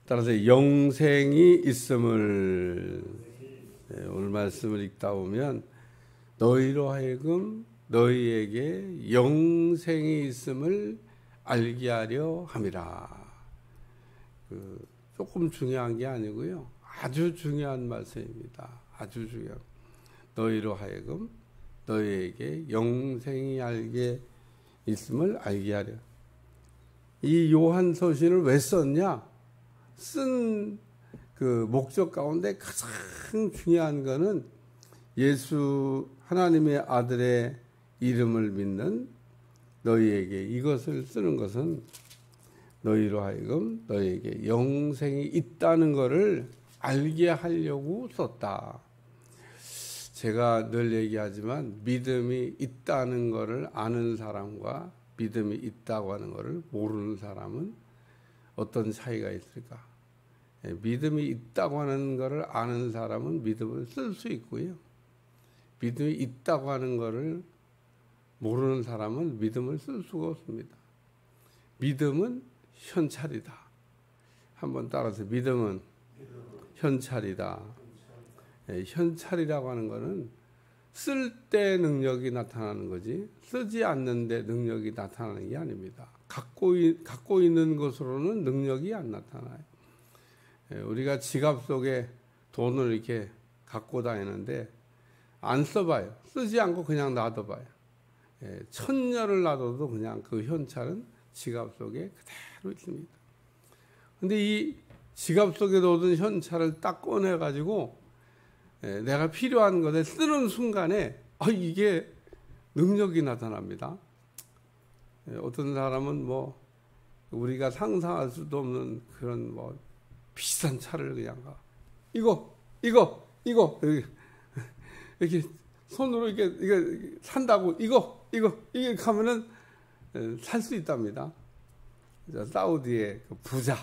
따라서 영생이 있음을, 오늘 말씀을 읽다 보면 너희로 하여금 너희에게 영생이 있음을 알게 하려 함이라. 조금 중요한 게 아니고요, 아주 중요한 말씀입니다. 아주 중요한. 너희로 하여금 너희에게 영생이 알게 있음을 알게 하려. 이 요한 서신을 왜 썼냐? 쓴 그 목적 가운데 가장 중요한 거는 예수 하나님의 아들의 이름을 믿는 너희에게, 이것을 쓰는 것은 너희로 하여금 너희에게 영생이 있다는 것을 알게 하려고 썼다. 제가 늘 얘기하지만 믿음이 있다는 것을 아는 사람과 믿음이 있다고 하는 것을 모르는 사람은 어떤 차이가 있을까? 믿음이 있다고 하는 것을 아는 사람은 믿음을 쓸 수 있고요, 믿음이 있다고 하는 것을 모르는 사람은 믿음을 쓸 수가 없습니다. 믿음은 현찰이다. 한번 따라서, 믿음은 현찰이다. 현찰이라고 하는 것은 쓸 때 능력이 나타나는 거지, 쓰지 않는데 능력이 나타나는 게 아닙니다. 갖고 있는 것으로는 능력이 안 나타나요. 우리가 지갑 속에 돈을 이렇게 갖고 다니는데 안 써봐요. 쓰지 않고 그냥 놔둬봐요. 천년을 놔둬도 그냥 그 현찰은 지갑 속에 그대로 있습니다. 근데 이 지갑 속에 넣어둔 현찰을 딱 꺼내가지고 내가 필요한 것에 쓰는 순간에 이게 능력이 나타납니다. 어떤 사람은 뭐 우리가 상상할 수도 없는 그런 뭐 비싼 차를 그냥 이거 이렇게 손으로 이게 산다고 이게 가면은 살 수 있답니다. 사우디의 그 부자,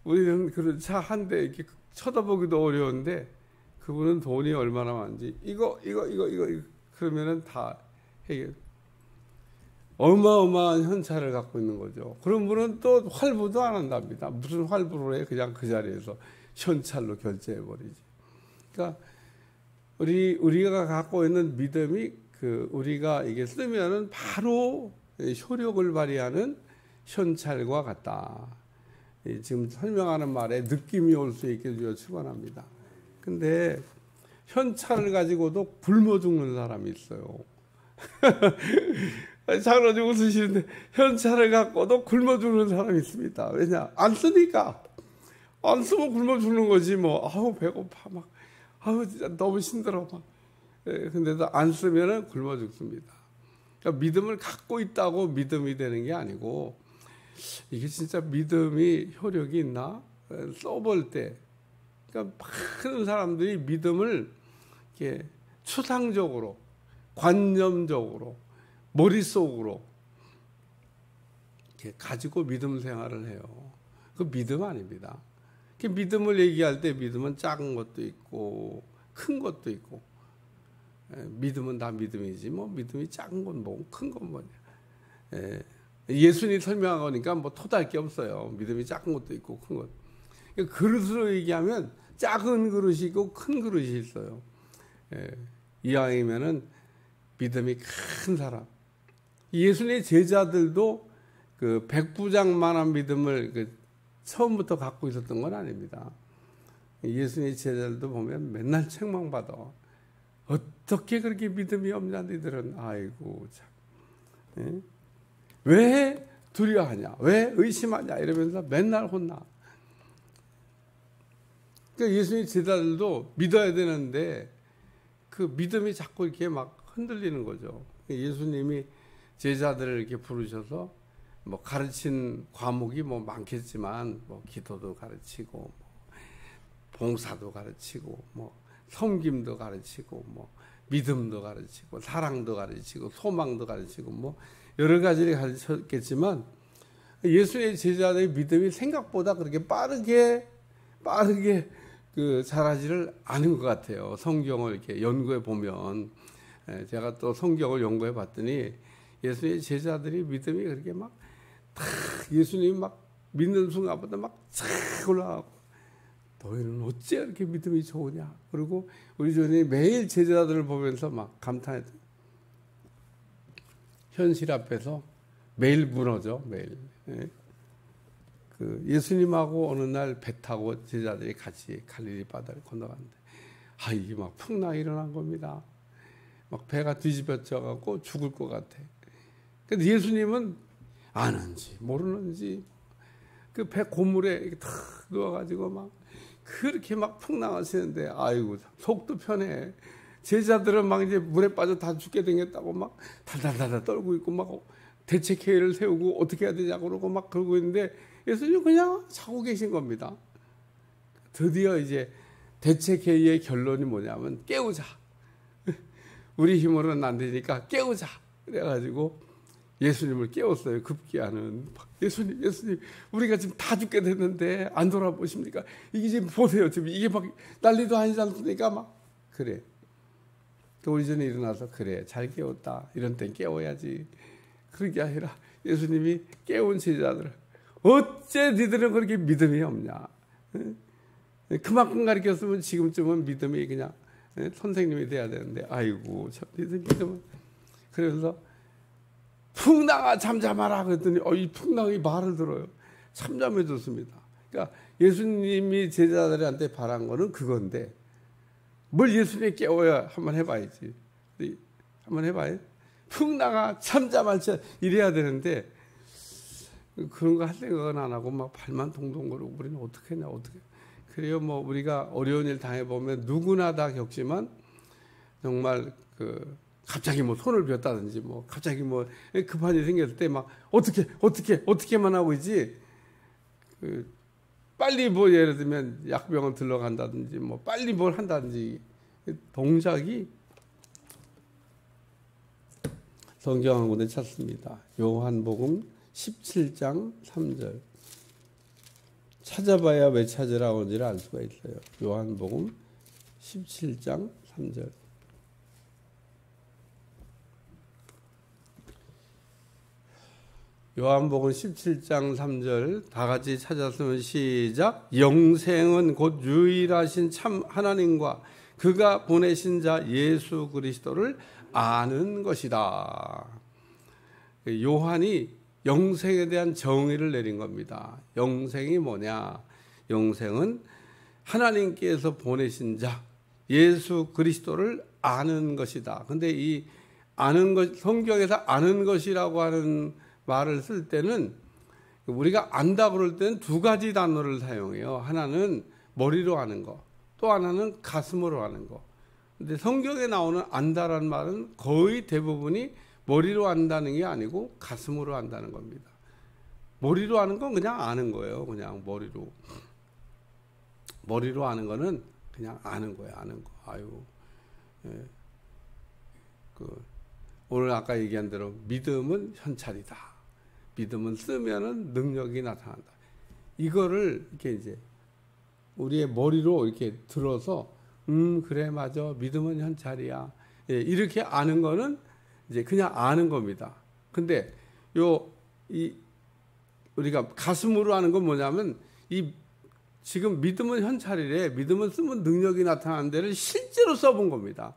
우리는 그런 차 한 대 이렇게 쳐다보기도 어려운데 그분은 돈이 얼마나 많은지 이거 그러면은 다 해결. 어마어마한 현찰을 갖고 있는 거죠. 그런 분은 또 활부도 안 한답니다. 무슨 활부를 해? 그냥 그 자리에서 현찰로 결제해 버리지. 그러니까 우리가 갖고 있는 믿음이 우리가 이게 쓰면은 바로 효력을 발휘하는 현찰과 같다. 지금 설명하는 말에 느낌이 올 수 있게 축원합니다. 근데 현찰을 가지고도 굶어 죽는 사람이 있어요. 장로님 웃으시는데 현찰을 갖고도 굶어 죽는 사람이 있습니다. 왜냐? 안 쓰니까. 안 쓰면 굶어 죽는 거지 뭐. 배고파 막. 진짜 너무 힘들어 막. 근데도 안 쓰면은 굶어 죽습니다. 그러니까 믿음을 갖고 있다고 믿음이 되는 게 아니고, 이게 진짜 믿음이 효력이 있나? 써볼 때. 그러니까 많은 사람들이 믿음을 이렇게 추상적으로, 관념적으로, 머릿속으로 이렇게 가지고 믿음 생활을 해요. 그 믿음 아닙니다. 믿음을 얘기할 때 믿음은 작은 것도 있고 큰 것도 있고, 믿음은 다 믿음이지 뭐 믿음이 작은 건 뭐고 큰 건 뭐냐. 예수님이 설명한 거니까 뭐 토달 게 없어요. 믿음이 작은 것도 있고 큰 것. 그릇으로 얘기하면 작은 그릇이 있고 큰 그릇이 있어요. 이왕이면은 믿음이 큰 사람. 예수님의 제자들도 그 백부장만한 믿음을 처음부터 갖고 있었던 건 아닙니다. 예수님의 제자들도 보면 맨날 책망받아. 어떻게 그렇게 믿음이 없냐 너희들은. 아이고 참. 왜 두려워하냐, 왜 의심하냐 이러면서 맨날 혼나. 그러니까 예수님의 제자들도 믿어야 되는데 그 믿음이 자꾸 이렇게 막 흔들리는 거죠. 예수님이 제자들을 이렇게 부르셔서 뭐 가르친 과목이 뭐 많겠지만 뭐 기도도 가르치고 뭐 봉사도 가르치고 뭐 섬김도 가르치고 뭐 믿음도 가르치고 사랑도 가르치고 소망도 가르치고 뭐 여러 가지를 가르쳤겠지만 예수의 제자들의 믿음이 생각보다 그렇게 빠르게 자라지를 않은 것 같아요. 성경을 이렇게 연구해 보면, 제가 또 성경을 연구해 봤더니 예수의 제자들이 믿음이 그렇게 막 예수님이 막 믿는 순간부터 막 쫙 올라가고, 너희는 어째 이렇게 믿음이 좋으냐. 그리고 우리 주님이 매일 제자들을 보면서 막 감탄했던, 현실 앞에서 매일 무너져, 매일. 그 예수님하고 어느 날 배 타고 제자들이 같이 갈릴리 바다를 건너갔는데, 이게 막 풍랑이 일어난 겁니다. 막 배가 뒤집어져 갖고 죽을 것 같아. 근데 예수님은 아는지 모르는지 그 배 고물에 이렇게 탁 누워가지고 막 그렇게 막 풍랑하시는데, 아이고 속도 편해. 제자들은 막 이제 물에 빠져 다 죽게 되겠다고 막 달달달달 떨고 있고, 막 대책회의를 세우고 어떻게 해야 되냐고 그러고 막 그러고 있는데, 예수님 그냥 자고 계신 겁니다. 드디어 이제 대책회의의 결론이 뭐냐면, 깨우자. 우리 힘으로는 안 되니까 깨우자. 그래가지고 예수님을 깨웠어요. 급기야는. 예수님, 우리가 지금 다 죽게 됐는데 안 돌아보십니까? 이게 지금 보세요. 지금 이게 막 난리도 아니지 않습니까? 막 그래. 우리 전에 일어나서, 그래, 잘 깨웠다. 이런 땐 깨워야지. 그런 게 아니라 예수님이 깨운 제자들을, 어째 니들은 그렇게 믿음이 없냐. 그만큼 가르쳤으면 지금쯤은 믿음이 그냥 선생님이 돼야 되는데, 아이고 참 니들 믿음은. 그래서 풍랑아 잠잠하라 그랬더니 이 풍랑이 말을 들어요. 잠잠해졌습니다. 그러니까 예수님이 제자들한테 바란 거는 그건데, 뭘 예수님이 깨워야 한번 해봐야지. 한번 해봐요. 풍랑아 잠잠할지 이래야 되는데, 그런 거 할 생각은 안 하고 막 발만 동동 거리고, 우리는 어떻게 했냐, 어떻게. 그래요. 뭐 우리가 어려운 일 당해보면 누구나 다 겪지만, 정말 갑자기 뭐 손을 쥐었다든지, 뭐 갑자기 뭐 급한 일이 생겼을 때 막 어떻게만 하고 있지. 빨리 뭐 예를 들면 약병을 들러간다든지, 뭐 빨리 뭘 한다든지, 동작이. 성경 한 군데 찾습니다. 요한복음 17장 3절. 찾아봐야 왜 찾으라고인지를 알 수가 있어요. 요한복음 17장 3절. 요한복음 17장 3절 다 같이 찾았으면 시작. 영생은 곧 유일하신 참 하나님과 그가 보내신 자 예수 그리스도를 아는 것이다. 요한이 영생에 대한 정의를 내린 겁니다. 영생이 뭐냐? 영생은 하나님께서 보내신 자 예수 그리스도를 아는 것이다. 근데 이 아는 것, 성경에서 아는 것이라고 하는 말을 쓸 때는, 우리가 안다 그럴 때는 두 가지 단어를 사용해요. 하나는 머리로 아는 거, 또 하나는 가슴으로 아는 거. 근데 성경에 나오는 안다라는 말은 거의 대부분이 머리로 안다는 게 아니고 가슴으로 안다는 겁니다. 머리로 아는 건 그냥 아는 거예요. 그냥 머리로. 머리로 아는 거는 그냥 아는 거예요. 아는 거. 아유. 예. 오늘 아까 얘기한 대로 믿음은 현찰이다. 믿음은 쓰면은 능력이 나타난다. 이거를 이렇게 이제 우리의 머리로 이렇게 들어서, 그래, 맞아. 믿음은 현찰이야. 예, 이렇게 아는 거는 이제 그냥 아는 겁니다. 근데 우리가 가슴으로 아는 건 뭐냐면, 지금 믿음은 현찰이래. 믿음은 쓰면 능력이 나타나는 데를 실제로 써본 겁니다.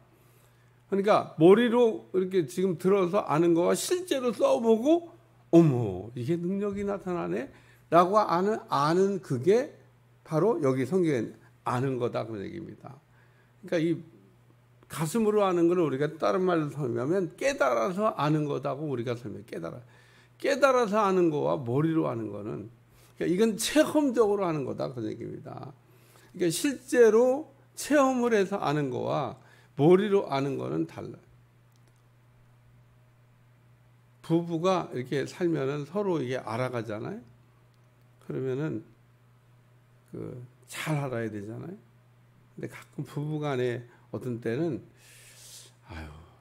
그러니까 머리로 이렇게 지금 들어서 아는 거와 실제로 써보고, 어머, 이게 능력이 나타나네? 라고 아는 그게 바로 여기 성경에 아는 거다. 그 얘기입니다. 그러니까 이 가슴으로 아는 거는 우리가 다른 말로 설명하면 깨달아서 아는 거다고 우리가 설명해요. 깨달아서 아는 거와 머리로 아는 거는, 그러니까 이건 체험적으로 아는 거다. 그 얘기입니다. 그러니까 실제로 체험을 해서 아는 거와 머리로 아는 거는 달라요. 부부가 이렇게 살면은 서로 이게 알아가잖아요. 그러면은 잘 알아야 되잖아요. 근데 가끔 부부간에 어떤 때는,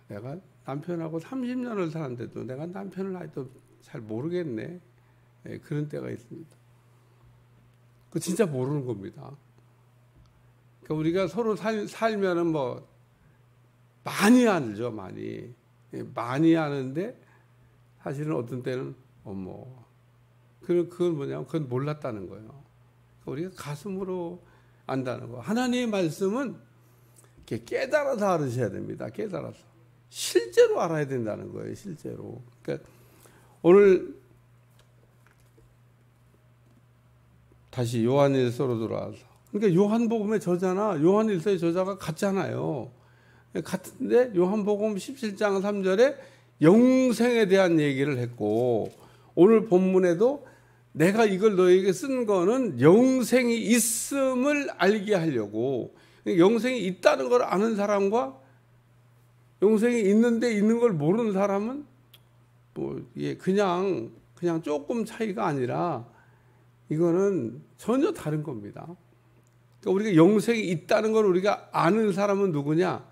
내가 남편하고 30년을 살았는데도 내가 남편을 아직도 잘 모르겠네. 네, 그런 때가 있습니다. 그 진짜 모르는 겁니다. 그러니까 우리가 서로 살면은 뭐 많이 알죠, 많이. 많이 아는데 사실은 어떤 때는 어머, 그건 뭐냐면 그건 몰랐다는 거예요. 우리가 가슴으로 안다는 거. 하나님의 말씀은 깨달아서 알으셔야 됩니다. 깨달아서. 실제로 알아야 된다는 거예요. 실제로. 그러니까 오늘 다시 요한일서로 돌아와서. 그러니까 요한복음의 저자나 요한일서의 저자가 같잖아요. 같은데 요한복음 17장 3절에 영생에 대한 얘기를 했고, 오늘 본문에도 내가 이걸 너에게 쓴 거는 영생이 있음을 알게 하려고. 영생이 있다는 걸 아는 사람과 영생이 있는데 있는 걸 모르는 사람은 뭐 이게 그냥 조금 차이가 아니라 이거는 전혀 다른 겁니다. 그러니까 우리가 영생이 있다는 걸 우리가 아는 사람은 누구냐?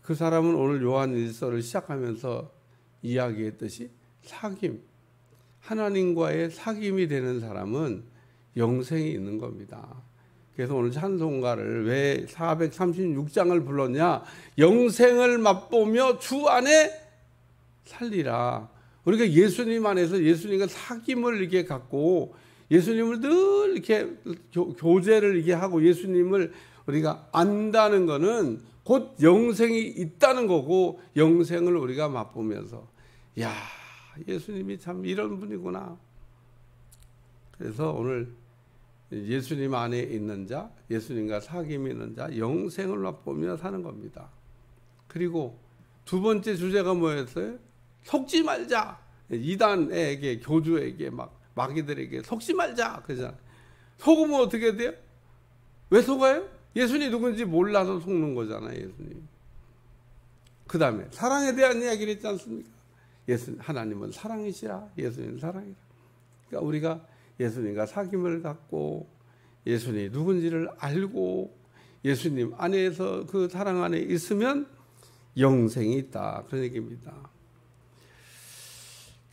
그 사람은 오늘 요한일서를 시작하면서 이야기했듯이 사귐, 하나님과의 사귐이 되는 사람은 영생이 있는 겁니다. 그래서 오늘 찬송가를 왜 436장을 불렀냐? 영생을 맛보며 주 안에 살리라. 우리가 예수님 안에서 예수님과 사귐을 이렇게 갖고 예수님을 늘 이렇게 교제를 이렇게 하고 예수님을 우리가 안다는 것은 곧 영생이 있다는 거고, 영생을 우리가 맛보면서 야, 예수님이 참 이런 분이구나. 그래서 오늘 예수님 안에 있는 자, 예수님과 사귐이 있는 자, 영생을 맛보며 사는 겁니다. 그리고 두 번째 주제가 뭐였어요? 속지 말자. 이단에게, 교주에게, 마귀들에게 속지 말자. 그러잖아요. 속으면 어떻게 돼요? 왜 속아요? 예수님이 누군지 몰라서 속는 거잖아요. 예수님. 그 다음에 사랑에 대한 이야기를 했지 않습니까? 하나님은 사랑이시라. 예수님은 사랑이라. 그러니까 우리가 예수님과 사귐을 갖고 예수님이 누군지를 알고 예수님 안에서 그 사랑 안에 있으면 영생이 있다. 그런 얘기입니다.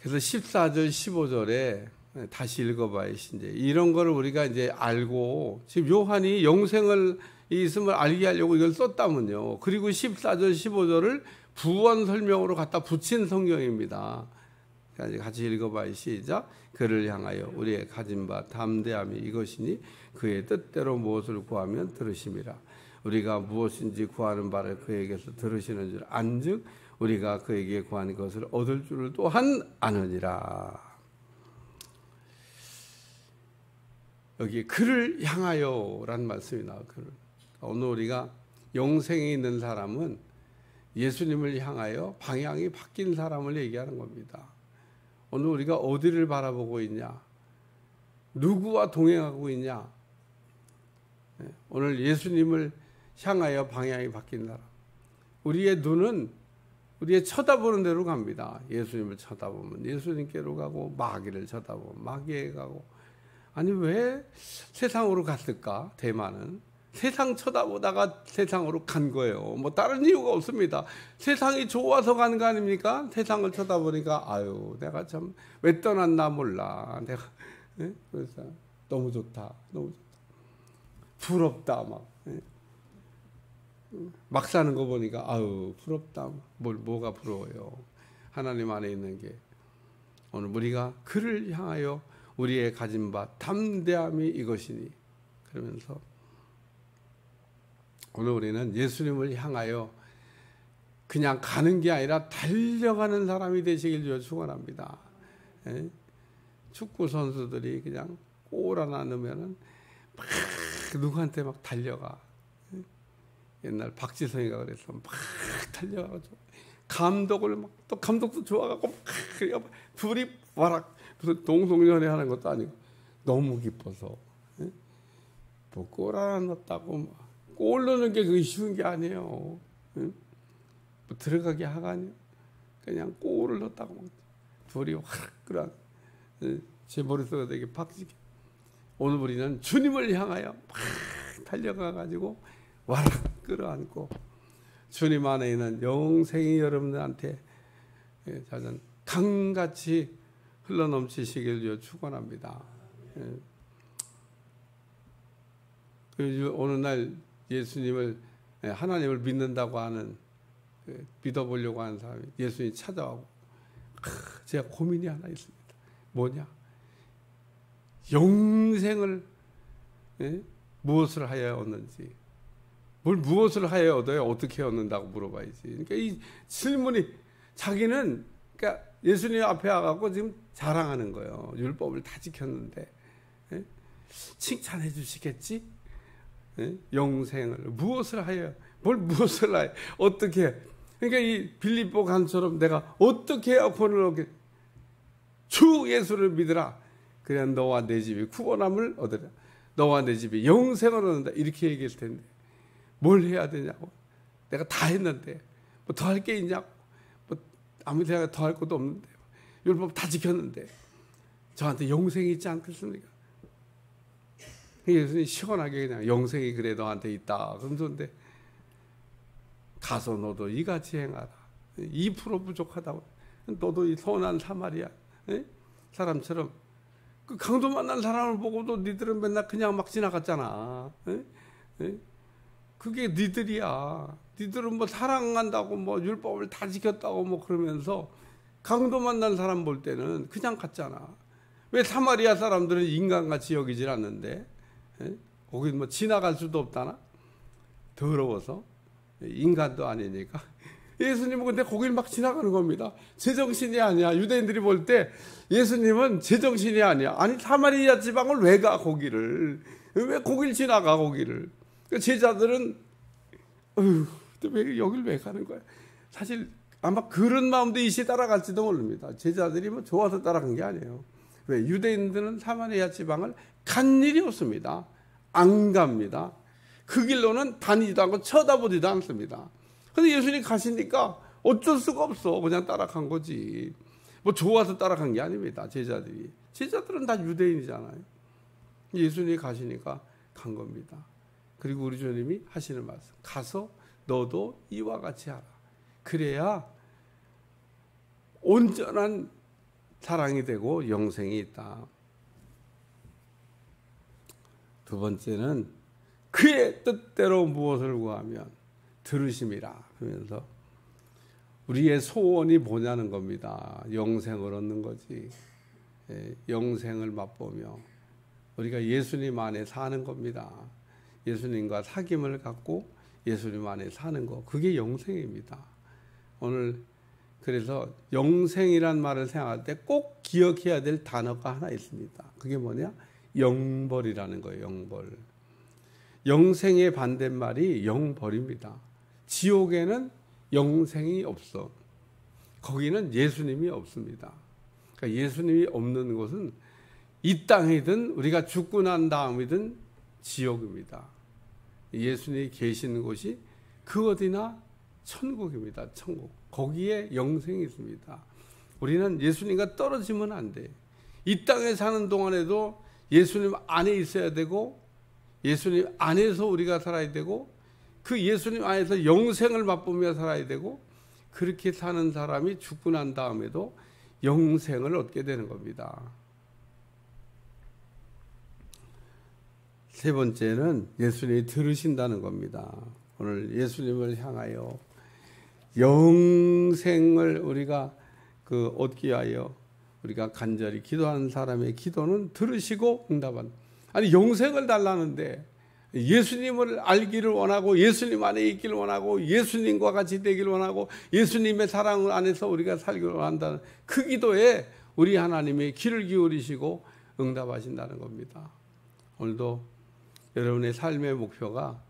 그래서 14절, 15절에 다시 읽어봐야 이제 이런 거를 우리가 이제 알고, 지금 요한이 영생을 있음을 알게 하려고 이걸 썼다면요. 그리고 14절, 15절을 부원 설명으로 갖다 붙인 성경입니다. 같이 읽어봐요. 시작. 그를 향하여 우리의 가진 바 담대함이 이것이니 그의 뜻대로 무엇을 구하면 들으심이라. 우리가 무엇인지 구하는 바를 그에게서 들으시는 줄 안즉 우리가 그에게 구하는 것을 얻을 줄을 또한 아느니라. 여기 그를 향하여라는 말씀이 나와요. 오늘 우리가 영생에 있는 사람은 예수님을 향하여 방향이 바뀐 사람을 얘기하는 겁니다. 오늘 우리가 어디를 바라보고 있냐? 누구와 동행하고 있냐? 오늘 예수님을 향하여 방향이 바뀐 사람. 우리의 눈은 우리의 쳐다보는 대로 갑니다. 예수님을 쳐다보면 예수님께로 가고, 마귀를 쳐다보면 마귀에 가고. 아니 왜 세상으로 갔을까? 대만은 세상 쳐다보다가 세상으로 간 거예요. 뭐 다른 이유가 없습니다. 세상이 좋아서 간 거 아닙니까? 세상을 쳐다보니까 아유 내가 참 왜 떠났나 몰라. 내가 그래서 너무 좋다, 너무 좋다, 부럽다 막 사는 거 보니까 아유 부럽다. 뭐가 부러워요? 하나님 안에 있는 게. 오늘 우리가 그를 향하여 우리의 가진 바 담대함이 이것이니, 그러면서 오늘 우리는 예수님을 향하여 그냥 가는 게 아니라 달려가는 사람이 되시길 주여 축원합니다. 축구 선수들이 그냥 골 하나 넣으면은 막 누구한테 막 달려가. 옛날 박지성이가 그랬어. 막 달려가지고 감독을 막 또 감독도 좋아가고 막 둘이 와락 무슨 동성연애 하는 것도 아니고 너무 기뻐서 뭐 골 하나 넣었다고 골 넣는 게 그게 쉬운 게 아니에요. 뭐 들어가게 하가니 그냥 골을 넣었다고 막 둘이 확 끌어. 제 머릿속에 되게 박지게. 오늘 우리는 주님을 향하여 막 달려가가지고 와락 끌어안고 주님 안에 있는 영생이 여러분들한테 잦은 강같이 흘러넘치시길 축원합니다. 어느 날 예수님을, 하나님을 믿는다고 하는, 믿어보려고 하는 사람이 예수님 찾아오고, 제가 고민이 하나 있습니다. 뭐냐? 영생을 무엇을 하여야 얻는지, 뭘 무엇을 하여야 얻어요? 어떻게 얻는다고 물어봐야지. 그러니까 이 질문이 자기는 그러니까 예수님 앞에 와갖고 지금 자랑하는 거예요. 율법을 다 지켰는데 칭찬해 주시겠지? 영생을 무엇을 하여, 뭘 무엇을 하여, 어떻게? 그러니까 이 빌립보 간처럼 내가 어떻게 해야 구원을 얻게? 주 예수를 믿으라. 그래야 너와 내 집이 구원함을 얻으라. 너와 내 집이 영생을 얻는다. 이렇게 얘기할 텐데 뭘 해야 되냐고. 내가 다 했는데 뭐 더 할 게 있냐고. 뭐 아무 데나 더 할 것도 없는데 율법 다 지켰는데 저한테 영생이 있지 않겠습니까? 예수님이 시원하게 그냥 영생이 그래 너한테 있다. 그런데 가서 너도 이같이 행하라. 2% 부족하다고. 너도 이 선한 사마리아 사람처럼 그 강도 만난 사람을 보고도 니들은 맨날 그냥 막 지나갔잖아. 그게 니들이야. 니들은 뭐 사랑한다고 뭐 율법을 다 지켰다고 뭐 그러면서 강도 만난 사람 볼 때는 그냥 갔잖아. 왜 사마리아 사람들은 인간같이 여기질 않는데? 거기 뭐 지나갈 수도 없다나? 더러워서 인간도 아니니까. 예수님은 근데 거길 막 지나가는 겁니다. 제정신이 아니야. 유대인들이 볼 때 예수님은 제정신이 아니야. 아니 사마리아 지방을 왜 가 거기를? 왜 거길 지나가 거기를? 그러니까 제자들은 왜 여길 왜 가는 거야? 사실 아마 그런 마음도 이시 따라갈지도 모릅니다. 제자들이 뭐 좋아서 따라간 게 아니에요. 왜? 유대인들은 사마리아 지방을 간 일이 없습니다. 안 갑니다. 그 길로는 다니지도 않고 쳐다보지도 않습니다. 근데 예수님 가시니까 어쩔 수가 없어. 그냥 따라간 거지. 뭐 좋아서 따라간 게 아닙니다. 제자들이. 제자들은 다 유대인이잖아요. 예수님이 가시니까 간 겁니다. 그리고 우리 주님이 하시는 말씀. 가서 너도 이와 같이 하라. 그래야 온전한 사랑이 되고 영생이 있다. 두 번째는 그의 뜻대로 무엇을 구하면 들으심이라 하면서 우리의 소원이 뭐냐는 겁니다. 영생을 얻는 거지. 영생을 맛보며 우리가 예수님 안에 사는 겁니다. 예수님과 사귐을 갖고 예수님 안에 사는 거. 그게 영생입니다. 오늘 그래서 영생이란 말을 생각할 때 꼭 기억해야 될 단어가 하나 있습니다. 그게 뭐냐? 영벌이라는 거예요. 영벌. 영생의 반대말이 영벌입니다. 지옥에는 영생이 없어. 거기는 예수님이 없습니다. 그러니까 예수님이 없는 곳은 이 땅이든 우리가 죽고 난 다음이든 지옥입니다. 예수님이 계시는 곳이 그 어디나 천국입니다. 천국. 거기에 영생이 있습니다. 우리는 예수님과 떨어지면 안 돼. 이 땅에 사는 동안에도 예수님 안에 있어야 되고 예수님 안에서 우리가 살아야 되고 그 예수님 안에서 영생을 맛보며 살아야 되고 그렇게 사는 사람이 죽고 난 다음에도 영생을 얻게 되는 겁니다. 세 번째는 예수님이 들으신다는 겁니다. 오늘 예수님을 향하여 영생을 우리가 얻기 위하여 우리가 간절히 기도하는 사람의 기도는 들으시고 응답한. 아니 영생을 달라는데 예수님을 알기를 원하고 예수님 안에 있기를 원하고 예수님과 같이 되기를 원하고 예수님의 사랑 안에서 우리가 살기를 원한다는 그 기도에 우리 하나님의 귀를 기울이시고 응답하신다는 겁니다. 오늘도 여러분의 삶의 목표가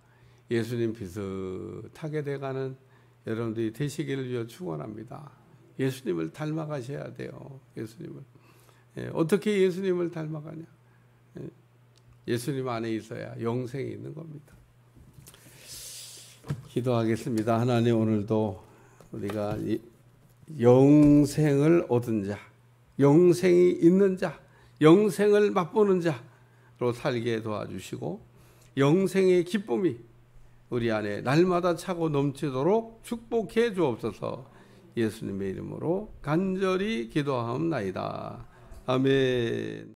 예수님 비슷하게 돼가는 여러분들이 되시기를 위해 축원합니다. 예수님을 닮아가셔야 돼요. 예수님을. 어떻게 예수님을 닮아가냐? 예수님 안에 있어야 영생이 있는 겁니다. 기도하겠습니다. 하나님, 오늘도 우리가 영생을 얻은 자, 영생이 있는 자, 영생을 맛보는 자로 살게 도와주시고 영생의 기쁨이 우리 안에 날마다 차고 넘치도록 축복해 주옵소서. 예수님의 이름으로 간절히 기도하옵나이다. 아멘.